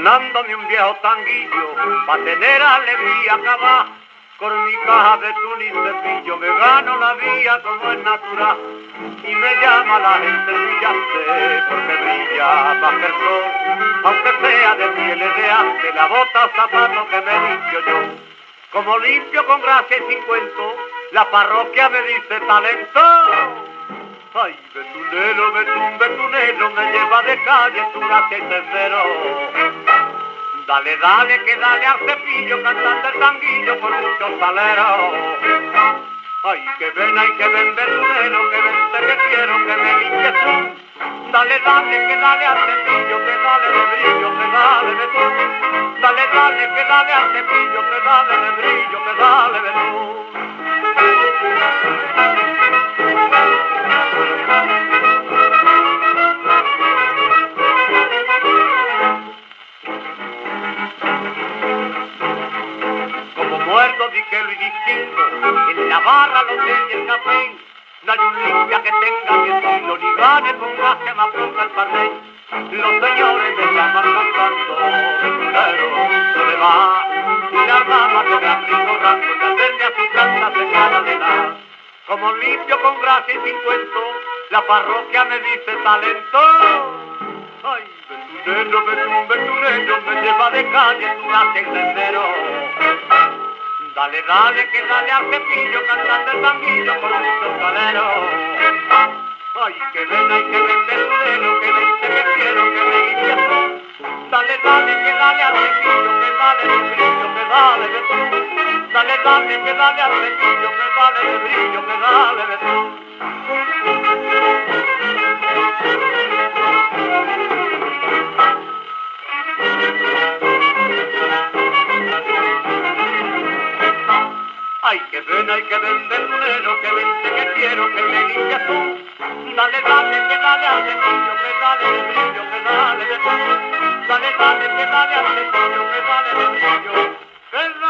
sonándome un viejo tanguillo, pa' tener alegría acabar. Con mi caja de tuna y cepillo me gano la vida como es natural. Y me llama la gente brillante porque brilla más que el sol. Aunque sea de pieles de ante, la bota o zapato que me limpio yo. Como limpio con gracia y sin cuento, la parroquia me dice talento. Ay, betunero, me lleva de calle tu gracia y sendero. Dale, dale, que dale al cepillo, cantando el tanguillo con muchos saleros. Ay, que ven, betunero, que vente que quiero que me limpies tú. Dale, dale, que dale al cepillo, que dale de brillo, que dale de tú. Dale, dale, que dale al cepillo, que dale de brillo, que dale de tú. Muerto di que lo distingo, en la barra, los té y el café. No hay un limpia que tenga mi estilo, ni gane con gracia más pronto el parlé. Los señores me llaman cantando, betunero, se va. Y la dama que me abrigo rato, y al verme a su casa se queda de nada. Como limpio con gracia y sin cuento, la parroquia me dice talento. Ay, betunero, me lleva de calle tu gracia y sendero. Dale, dale, que dale al cepillo, cantando el tanguillo con muchos saleros. Ay, que ven, betunero, que vente que quiero que me limpies tú. Dale, dale, que dale al cepillo, que dale de brillo, que dale de tú. Dale, dale, que dale al cepillo, que dale de brillo, que dale de tú. Ay, que ven, betunero, que vente que quiero que me limpies tú. Dale, dale, que dale al cepillo, que dale de brillo, que dale de tú. Dale, dale, que dale al cepillo, que dale de brillo, que dale.